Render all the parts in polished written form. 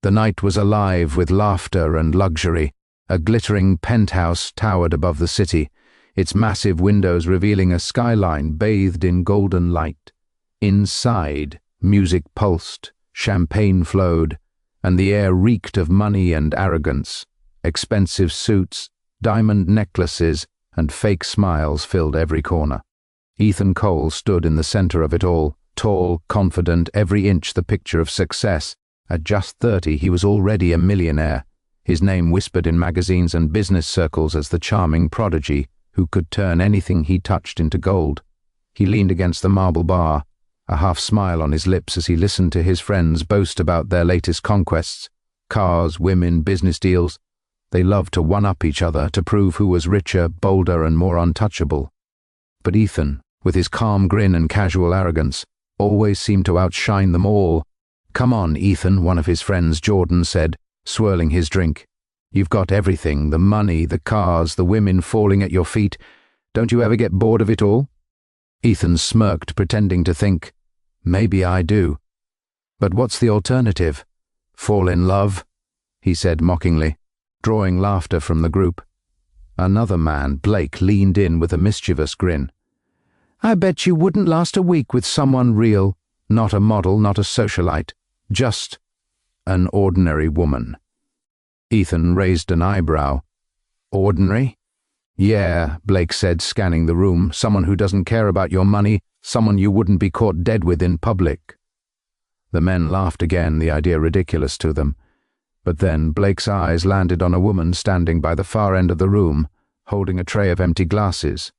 The night was alive with laughter and luxury. A glittering penthouse towered above the city, its massive windows revealing a skyline bathed in golden light. Inside, music pulsed, champagne flowed, and the air reeked of money and arrogance. Expensive suits, diamond necklaces, and fake smiles filled every corner. Ethan Cole stood in the center of it all, tall, confident, every inch the picture of success. At just 30, he was already a millionaire, his name whispered in magazines and business circles as the charming prodigy who could turn anything he touched into gold. He leaned against the marble bar, a half smile on his lips as he listened to his friends boast about their latest conquests. Cars, women, business deals. They loved to one-up each other, to prove who was richer, bolder, and more untouchable. But Ethan, with his calm grin and casual arrogance, always seemed to outshine them all. "Come on, Ethan," one of his friends, Jordan, said, swirling his drink. "You've got everything, the money, the cars, the women falling at your feet. Don't you ever get bored of it all?" Ethan smirked, pretending to think, "Maybe I do. But what's the alternative? Fall in love?" he said mockingly, drawing laughter from the group. Another man, Blake, leaned in with a mischievous grin. "I bet you wouldn't last a week with someone real, not a model, not a socialite, just an ordinary woman." Ethan raised an eyebrow. "Ordinary?" "Yeah," Blake said, scanning the room. "Someone who doesn't care about your money, someone you wouldn't be caught dead with in public." The men laughed again, the idea ridiculous to them. But then Blake's eyes landed on a woman standing by the far end of the room, holding a tray of empty glasses.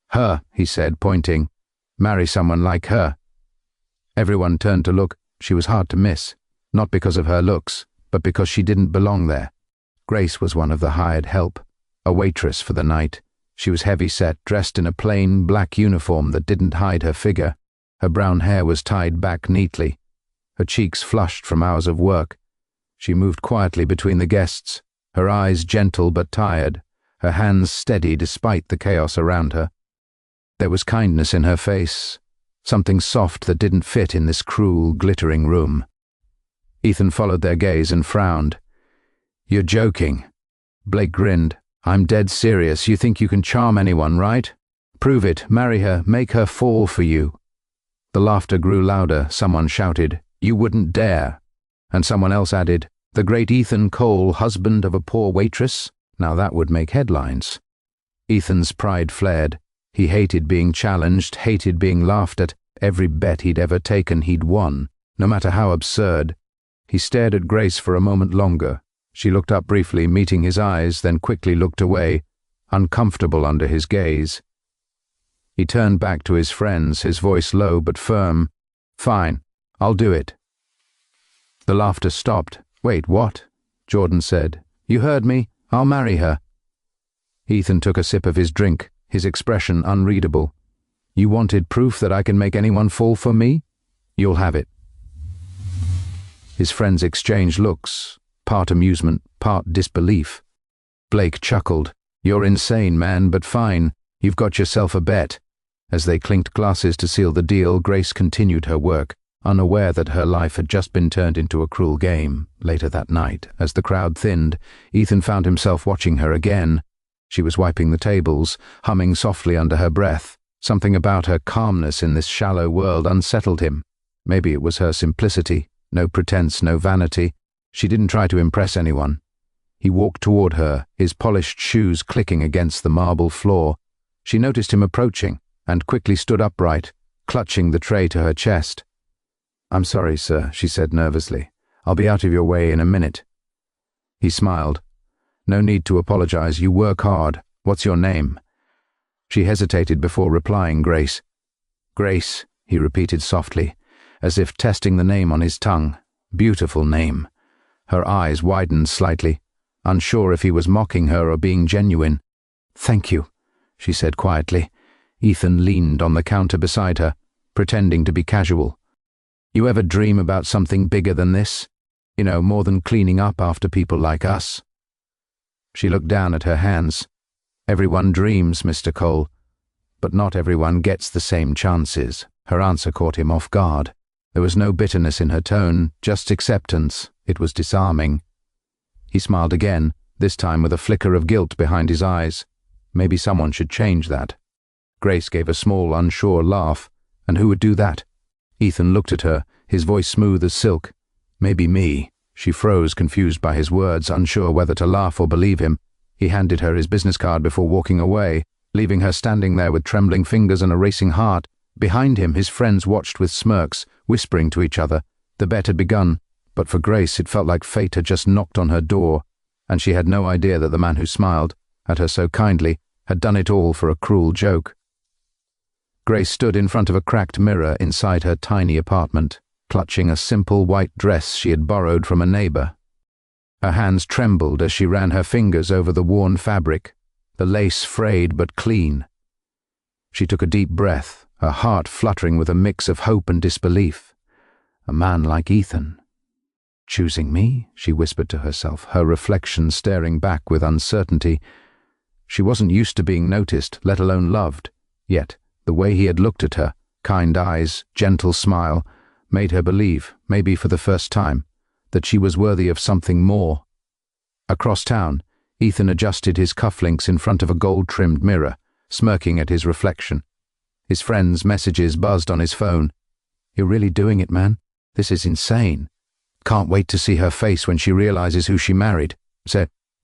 "Her," he said, pointing. "Marry someone like her." Everyone turned to look. She was hard to miss, not because of her looks, but because she didn't belong there. Grace was one of the hired help, a waitress for the night. She was heavy-set, dressed in a plain, black uniform that didn't hide her figure. Her brown hair was tied back neatly, her cheeks flushed from hours of work. She moved quietly between the guests, her eyes gentle but tired, her hands steady despite the chaos around her. There was kindness in her face, something soft that didn't fit in this cruel, glittering room. Ethan followed their gaze and frowned. "You're joking." Blake grinned. "I'm dead serious. You think you can charm anyone, right? Prove it. Marry her. Make her fall for you." The laughter grew louder. Someone shouted, "You wouldn't dare." And someone else added, "The great Ethan Cole, husband of a poor waitress? Now that would make headlines." Ethan's pride flared. He hated being challenged, hated being laughed at. Every bet he'd ever taken he'd won, no matter how absurd. He stared at Grace for a moment longer. She looked up briefly, meeting his eyes, then quickly looked away, uncomfortable under his gaze. He turned back to his friends, his voice low but firm. "Fine, I'll do it." The laughter stopped. "Wait, what?" Jordan said. "You heard me. I'll marry her." Ethan took a sip of his drink, his expression unreadable. "You wanted proof that I can make anyone fall for me? You'll have it." His friends exchanged looks, part amusement, part disbelief. Blake chuckled. "You're insane, man, but fine. You've got yourself a bet." As they clinked glasses to seal the deal, Grace continued her work, unaware that her life had just been turned into a cruel game. Later that night, as the crowd thinned, Ethan found himself watching her again. She was wiping the tables, humming softly under her breath. Something about her calmness in this shallow world unsettled him. Maybe it was her simplicity, no pretense, no vanity. She didn't try to impress anyone. He walked toward her, his polished shoes clicking against the marble floor. She noticed him approaching, and quickly stood upright, clutching the tray to her chest. "I'm sorry, sir," she said nervously. "I'll be out of your way in a minute." He smiled. "No need to apologize. You work hard. What's your name?" She hesitated before replying, "Grace." "Grace," he repeated softly, as if testing the name on his tongue. Beautiful name. Her eyes widened slightly, unsure if he was mocking her or being genuine. "Thank you," she said quietly. Ethan leaned on the counter beside her, pretending to be casual. "You ever dream about something bigger than this? You know, more than cleaning up after people like us?" She looked down at her hands. "Everyone dreams, Mr. Cole, but not everyone gets the same chances." Her answer caught him off guard. There was no bitterness in her tone, just acceptance. It was disarming. He smiled again, this time with a flicker of guilt behind his eyes. Maybe someone should change that. Grace gave a small, unsure laugh. And who would do that? Ethan looked at her, his voice smooth as silk. Maybe me. She froze, confused by his words, unsure whether to laugh or believe him. He handed her his business card before walking away, leaving her standing there with trembling fingers and a racing heart. Behind him, his friends watched with smirks, whispering to each other. The bet had begun, but for Grace it felt like fate had just knocked on her door, and she had no idea that the man who smiled at her so kindly had done it all for a cruel joke. Grace stood in front of a cracked mirror inside her tiny apartment, clutching a simple white dress she had borrowed from a neighbor. Her hands trembled as she ran her fingers over the worn fabric, the lace frayed but clean. She took a deep breath, her heart fluttering with a mix of hope and disbelief. A man like Ethan. Choosing me? She whispered to herself, her reflection staring back with uncertainty. She wasn't used to being noticed, let alone loved. Yet, the way he had looked at her, kind eyes, gentle smile, made her believe, maybe for the first time, that she was worthy of something more. Across town, Ethan adjusted his cufflinks in front of a gold-trimmed mirror, smirking at his reflection. His friends' messages buzzed on his phone. "You're really doing it, man. This is insane. Can't wait to see her face when she realizes who she married."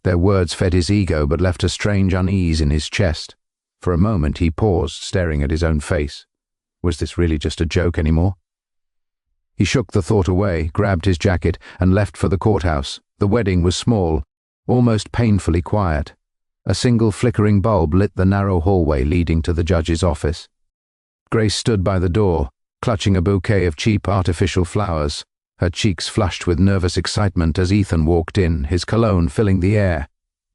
Their words fed his ego but left a strange unease in his chest. For a moment he paused, staring at his own face. Was this really just a joke anymore? He shook the thought away, grabbed his jacket, and left for the courthouse. The wedding was small, almost painfully quiet. A single flickering bulb lit the narrow hallway leading to the judge's office. Grace stood by the door, clutching a bouquet of cheap artificial flowers, her cheeks flushed with nervous excitement as Ethan walked in, his cologne filling the air.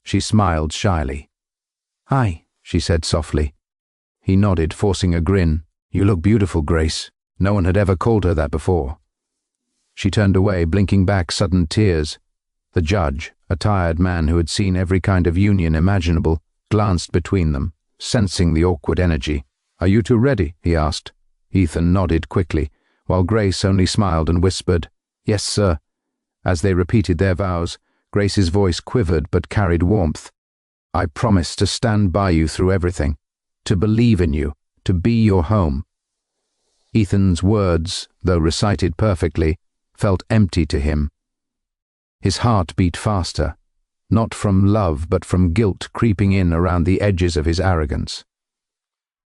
She smiled shyly. "Hi," she said softly. He nodded, forcing a grin. "You look beautiful, Grace." No one had ever called her that before. She turned away, blinking back sudden tears. The judge, a tired man who had seen every kind of union imaginable, glanced between them, sensing the awkward energy. "Are you two ready?" he asked. Ethan nodded quickly, while Grace only smiled and whispered, "Yes, sir." As they repeated their vows, Grace's voice quivered but carried warmth. "I promise to stand by you through everything, to believe in you, to be your home." Ethan's words, though recited perfectly, felt empty to him. His heart beat faster, not from love but from guilt creeping in around the edges of his arrogance.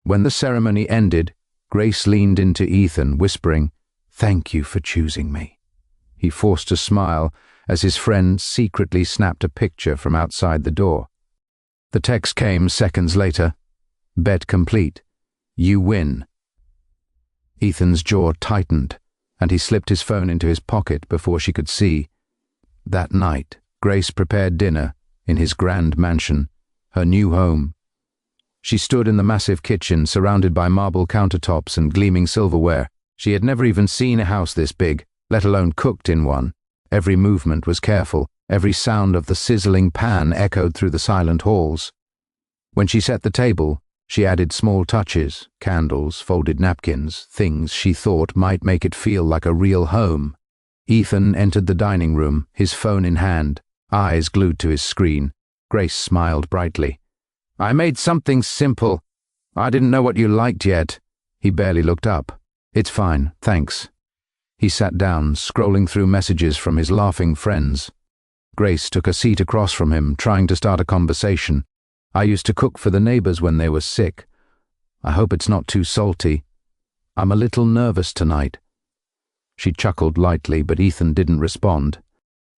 When the ceremony ended, Grace leaned into Ethan, whispering, "Thank you for choosing me." He forced a smile as his friend secretly snapped a picture from outside the door. The text came seconds later. "Bet complete. You win." Ethan's jaw tightened, and he slipped his phone into his pocket before she could see. That night, Grace prepared dinner in his grand mansion, her new home. She stood in the massive kitchen, surrounded by marble countertops and gleaming silverware. She had never even seen a house this big, let alone cooked in one. Every movement was careful, every sound of the sizzling pan echoed through the silent halls. When she set the table, she added small touches, candles, folded napkins, things she thought might make it feel like a real home. Ethan entered the dining room, his phone in hand, eyes glued to his screen. Grace smiled brightly. "I made something simple. I didn't know what you liked yet." He barely looked up. "It's fine, thanks." He sat down, scrolling through messages from his laughing friends. Grace took a seat across from him, trying to start a conversation. "I used to cook for the neighbors when they were sick. I hope it's not too salty. I'm a little nervous tonight." She chuckled lightly, but Ethan didn't respond.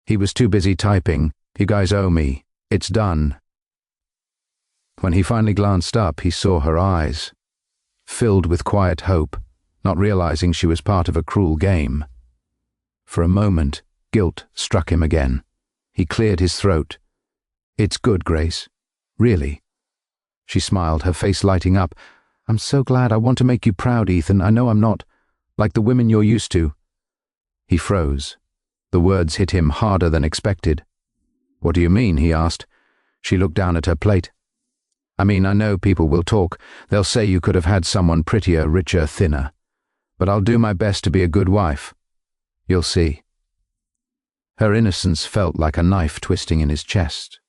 He was too busy typing, "You guys owe me. It's done." When he finally glanced up, he saw her eyes, filled with quiet hope, not realizing she was part of a cruel game. For a moment, guilt struck him again. He cleared his throat. "It's good, Grace. Really?" She smiled, her face lighting up. "I'm so glad. I want to make you proud, Ethan. I know I'm not like the women you're used to." He froze. The words hit him harder than expected. "What do you mean?" he asked. She looked down at her plate. "I mean, I know people will talk. They'll say you could have had someone prettier, richer, thinner. But I'll do my best to be a good wife. You'll see." Her innocence felt like a knife twisting in his chest.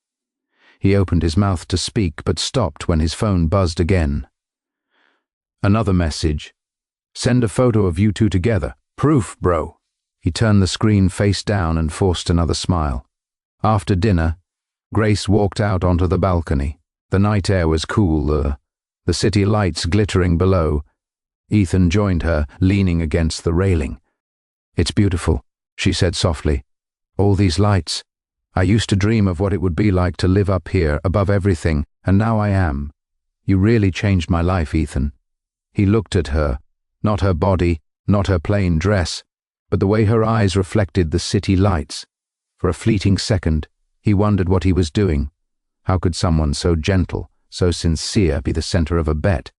He opened his mouth to speak but stopped when his phone buzzed again. Another message. "Send a photo of you two together. Proof, bro." He turned the screen face down and forced another smile. After dinner, Grace walked out onto the balcony. The night air was cool, the city lights glittering below. Ethan joined her, leaning against the railing. "It's beautiful," she said softly. "All these lights. I used to dream of what it would be like to live up here, above everything, and now I am. You really changed my life, Ethan." He looked at her, not her body, not her plain dress, but the way her eyes reflected the city lights. For a fleeting second, he wondered what he was doing. How could someone so gentle, so sincere be the center of a bet?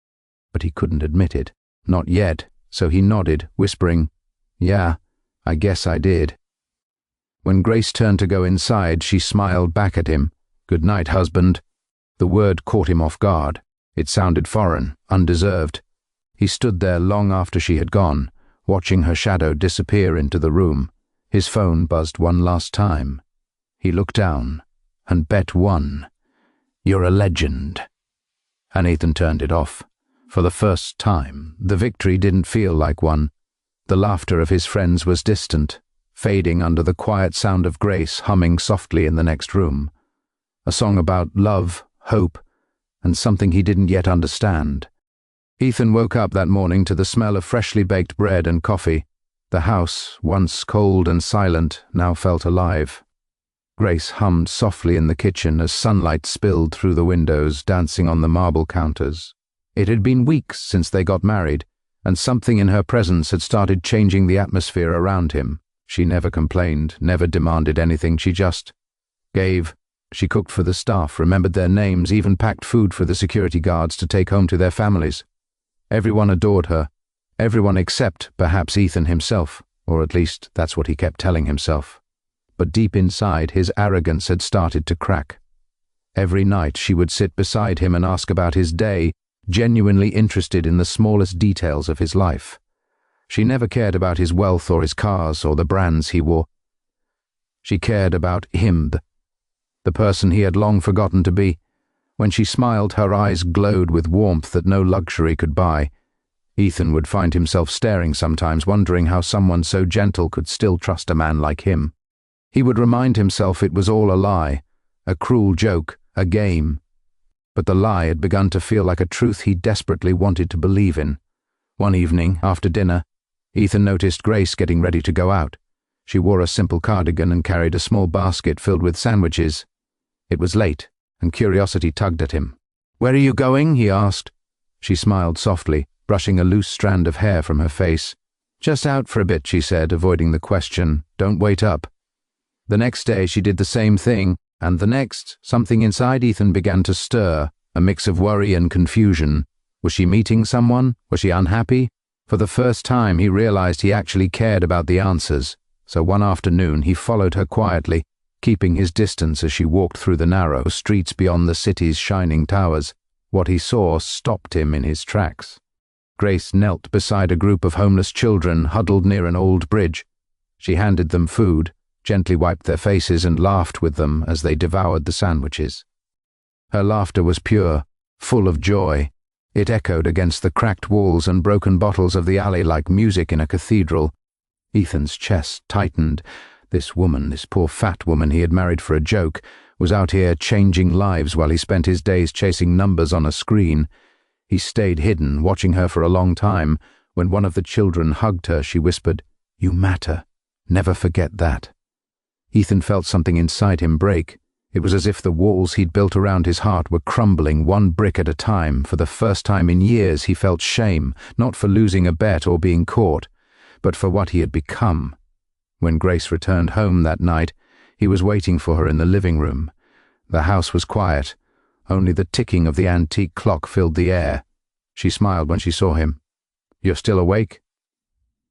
But he couldn't admit it. Not yet, so he nodded, whispering, "Yeah, I guess I did." When Grace turned to go inside, she smiled back at him. "Good night, husband." The word caught him off guard. It sounded foreign, undeserved. He stood there long after she had gone, watching her shadow disappear into the room. His phone buzzed one last time. He looked down, and bet won. "You're a legend." And Ethan turned it off. For the first time, the victory didn't feel like one. The laughter of his friends was distant, fading under the quiet sound of Grace humming softly in the next room. A song about love, hope, and something he didn't yet understand. Ethan woke up that morning to the smell of freshly baked bread and coffee. The house, once cold and silent, now felt alive. Grace hummed softly in the kitchen as sunlight spilled through the windows, dancing on the marble counters. It had been weeks since they got married, and something in her presence had started changing the atmosphere around him. She never complained, never demanded anything, she just gave. She cooked for the staff, remembered their names, even packed food for the security guards to take home to their families. Everyone adored her. Everyone except, perhaps, Ethan himself, or at least that's what he kept telling himself. But deep inside, his arrogance had started to crack. Every night she would sit beside him and ask about his day, genuinely interested in the smallest details of his life. She never cared about his wealth or his cars or the brands he wore. She cared about him, the person he had long forgotten to be. When she smiled, her eyes glowed with warmth that no luxury could buy. Ethan would find himself staring sometimes, wondering how someone so gentle could still trust a man like him. He would remind himself it was all a lie, a cruel joke, a game. But the lie had begun to feel like a truth he desperately wanted to believe in. One evening, after dinner, Ethan noticed Grace getting ready to go out. She wore a simple cardigan and carried a small basket filled with sandwiches. It was late, and curiosity tugged at him. "Where are you going?" he asked. She smiled softly, brushing a loose strand of hair from her face. "Just out for a bit," she said, avoiding the question. "Don't wait up." The next day she did the same thing, and the next, something inside Ethan began to stir, a mix of worry and confusion. Was she meeting someone? Was she unhappy? For the first time he realized he actually cared about the answers, so one afternoon he followed her quietly, keeping his distance as she walked through the narrow streets beyond the city's shining towers. What he saw stopped him in his tracks. Grace knelt beside a group of homeless children huddled near an old bridge. She handed them food, gently wiped their faces and laughed with them as they devoured the sandwiches. Her laughter was pure, full of joy. It echoed against the cracked walls and broken bottles of the alley like music in a cathedral. Ethan's chest tightened. This woman, this poor fat woman he had married for a joke, was out here changing lives while he spent his days chasing numbers on a screen. He stayed hidden, watching her for a long time. When one of the children hugged her, she whispered, "You matter. Never forget that." Ethan felt something inside him break. It was as if the walls he'd built around his heart were crumbling one brick at a time. For the first time in years he felt shame, not for losing a bet or being caught, but for what he had become. When Grace returned home that night, he was waiting for her in the living room. The house was quiet. Only the ticking of the antique clock filled the air. She smiled when she saw him. "You're still awake?"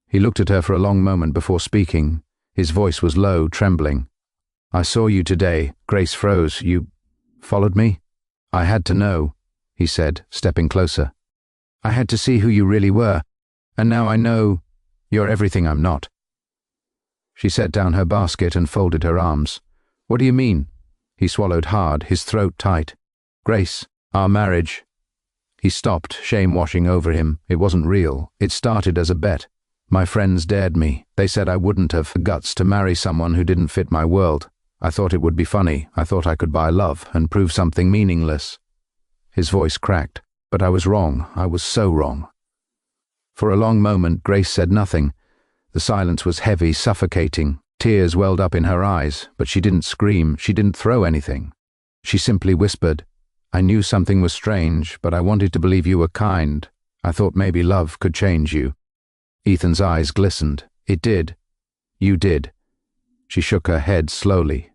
He looked at her for a long moment before speaking. His voice was low, trembling. "I saw you today." Grace froze. "You followed me?" "I had to know," he said, stepping closer. "I had to see who you really were, and now I know you're everything I'm not." She set down her basket and folded her arms. "What do you mean?" He swallowed hard, his throat tight. "Grace, our marriage." He stopped, shame washing over him. It wasn't real. It started as a bet. My friends dared me. They said I wouldn't have the guts to marry someone who didn't fit my world. I thought it would be funny. I thought I could buy love and prove something meaningless. His voice cracked. But I was wrong. I was so wrong. For a long moment, Grace said nothing. The silence was heavy, suffocating. Tears welled up in her eyes, but she didn't scream. She didn't throw anything. She simply whispered, "I knew something was strange, but I wanted to believe you were kind. I thought maybe love could change you." Ethan's eyes glistened. "It did. You did." She shook her head slowly.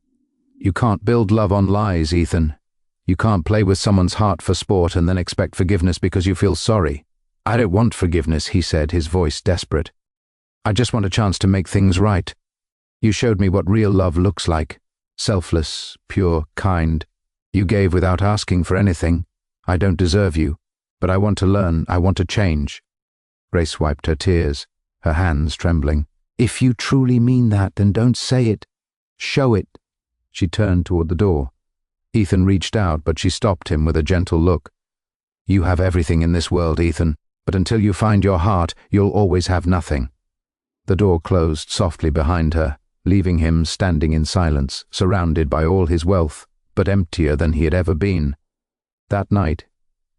"You can't build love on lies, Ethan. You can't play with someone's heart for sport and then expect forgiveness because you feel sorry." "I don't want forgiveness," he said, his voice desperate. "I just want a chance to make things right. You showed me what real love looks like. Selfless, pure, kind. You gave without asking for anything. I don't deserve you, but I want to learn. I want to change." Grace wiped her tears, her hands trembling. "If you truly mean that, then don't say it. Show it." She turned toward the door. Ethan reached out, but she stopped him with a gentle look. "You have everything in this world, Ethan, but until you find your heart, you'll always have nothing." The door closed softly behind her, leaving him standing in silence, surrounded by all his wealth, but emptier than he had ever been. That night,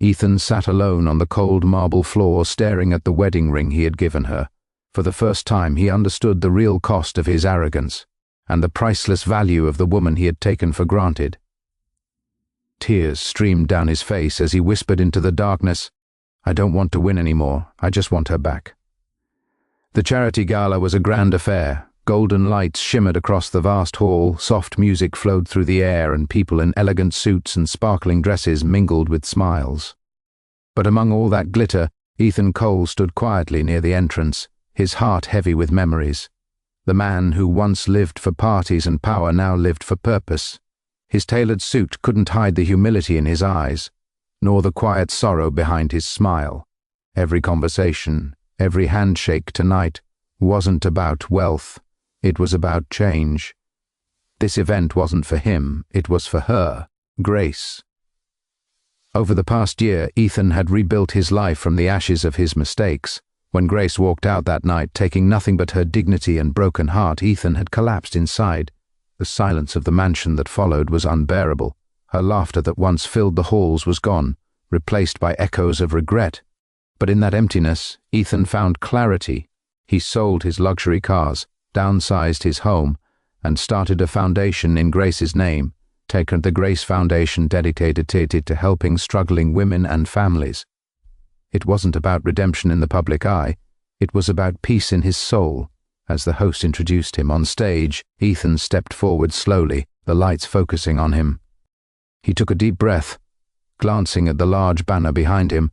Ethan sat alone on the cold marble floor staring at the wedding ring he had given her. For the first time he understood the real cost of his arrogance, and the priceless value of the woman he had taken for granted. Tears streamed down his face as he whispered into the darkness, "I don't want to win anymore. I just want her back." The charity gala was a grand affair. Golden lights shimmered across the vast hall, soft music flowed through the air, and people in elegant suits and sparkling dresses mingled with smiles. But among all that glitter, Ethan Cole stood quietly near the entrance, his heart heavy with memories. The man who once lived for parties and power now lived for purpose. His tailored suit couldn't hide the humility in his eyes, nor the quiet sorrow behind his smile. Every conversation, every handshake tonight wasn't about wealth. It was about change. This event wasn't for him, it was for her, Grace. Over the past year, Ethan had rebuilt his life from the ashes of his mistakes. When Grace walked out that night, taking nothing but her dignity and broken heart, Ethan had collapsed inside. The silence of the mansion that followed was unbearable. Her laughter that once filled the halls was gone, replaced by echoes of regret. But in that emptiness, Ethan found clarity. He sold his luxury cars, downsized his home, and started a foundation in Grace's name, taken the Grace Foundation dedicated to helping struggling women and families. It wasn't about redemption in the public eye, it was about peace in his soul. As the host introduced him on stage, Ethan stepped forward slowly, the lights focusing on him. He took a deep breath, glancing at the large banner behind him.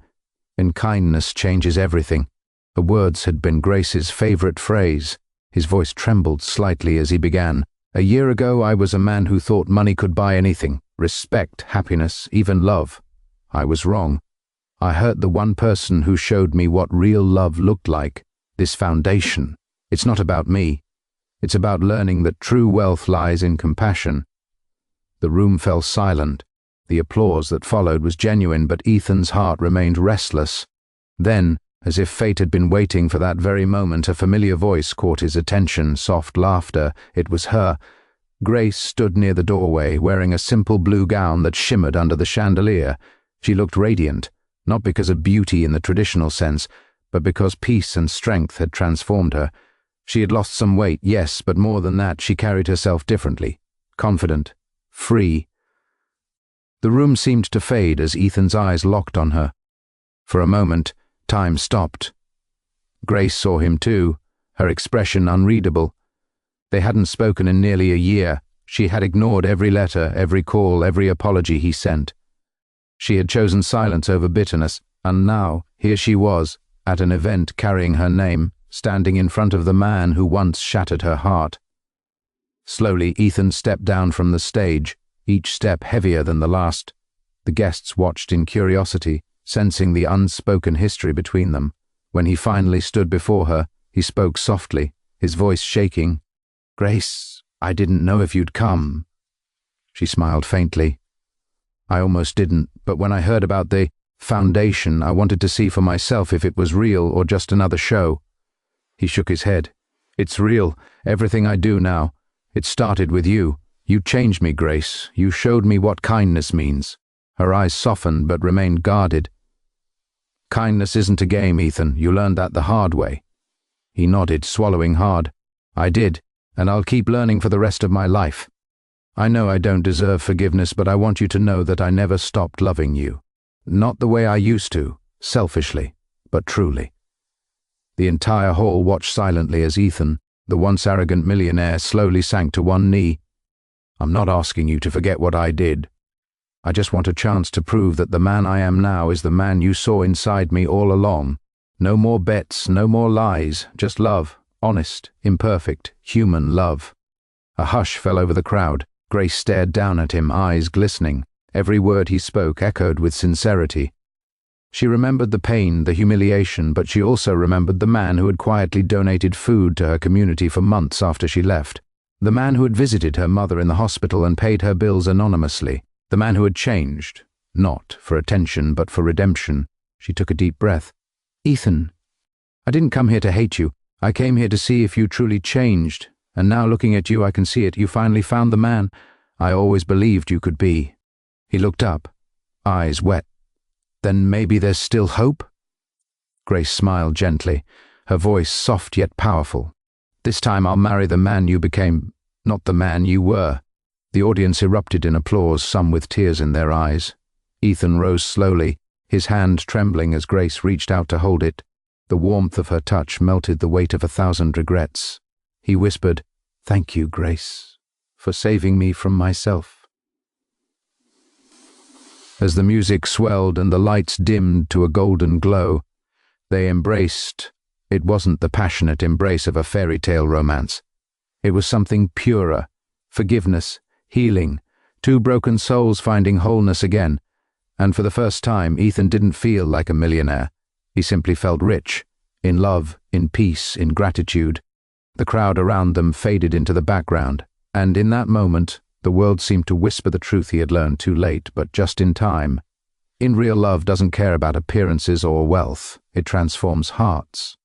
"And kindness changes everything." The words had been Grace's favorite phrase. His voice trembled slightly as he began. "A year ago I was a man who thought money could buy anything, respect, happiness, even love. I was wrong. I hurt the one person who showed me what real love looked like, this foundation. It's not about me. It's about learning that true wealth lies in compassion." The room fell silent. The applause that followed was genuine, but Ethan's heart remained restless. Then, as if fate had been waiting for that very moment, a familiar voice caught his attention, soft laughter. It was her. Grace stood near the doorway, wearing a simple blue gown that shimmered under the chandelier. She looked radiant, not because of beauty in the traditional sense, but because peace and strength had transformed her. She had lost some weight, yes, but more than that, she carried herself differently, confident, free. The room seemed to fade as Ethan's eyes locked on her. For a moment, time stopped. Grace saw him too, her expression unreadable. They hadn't spoken in nearly a year. She had ignored every letter, every call, every apology he sent. She had chosen silence over bitterness, and now, here she was, at an event carrying her name, standing in front of the man who once shattered her heart. Slowly, Ethan stepped down from the stage, each step heavier than the last. The guests watched in curiosity, sensing the unspoken history between them. When he finally stood before her, he spoke softly, his voice shaking. "Grace, I didn't know if you'd come." She smiled faintly. "I almost didn't, but when I heard about the foundation, I wanted to see for myself if it was real or just another show." He shook his head. "It's real, everything I do now. It started with you. You changed me, Grace. You showed me what kindness means." Her eyes softened but remained guarded. "Kindness isn't a game, Ethan. You learned that the hard way." He nodded, swallowing hard. "I did, and I'll keep learning for the rest of my life. I know I don't deserve forgiveness, but I want you to know that I never stopped loving you. Not the way I used to, selfishly, but truly." The entire hall watched silently as Ethan, the once arrogant millionaire, slowly sank to one knee. "I'm not asking you to forget what I did. I just want a chance to prove that the man I am now is the man you saw inside me all along. No more bets, no more lies, just love, honest, imperfect, human love." A hush fell over the crowd. Grace stared down at him, eyes glistening. Every word he spoke echoed with sincerity. She remembered the pain, the humiliation, but she also remembered the man who had quietly donated food to her community for months after she left. The man who had visited her mother in the hospital and paid her bills anonymously. The man who had changed, not for attention but for redemption. She took a deep breath. "Ethan, I didn't come here to hate you. I came here to see if you truly changed. And now looking at you, I can see it. You finally found the man I always believed you could be." He looked up, eyes wet. "Then maybe there's still hope?" Grace smiled gently, her voice soft yet powerful. "This time I'll marry the man you became, not the man you were." The audience erupted in applause, some with tears in their eyes. Ethan rose slowly, his hand trembling as Grace reached out to hold it. The warmth of her touch melted the weight of 1,000 regrets. He whispered, "Thank you, Grace, for saving me from myself." As the music swelled and the lights dimmed to a golden glow, they embraced. It wasn't the passionate embrace of a fairy tale romance. It was something purer, forgiveness, healing, two broken souls finding wholeness again. And for the first time, Ethan didn't feel like a millionaire. He simply felt rich, in love, in peace, in gratitude. The crowd around them faded into the background, and in that moment, the world seemed to whisper the truth he had learned too late, but just in time. In real love doesn't care about appearances or wealth. It transforms hearts.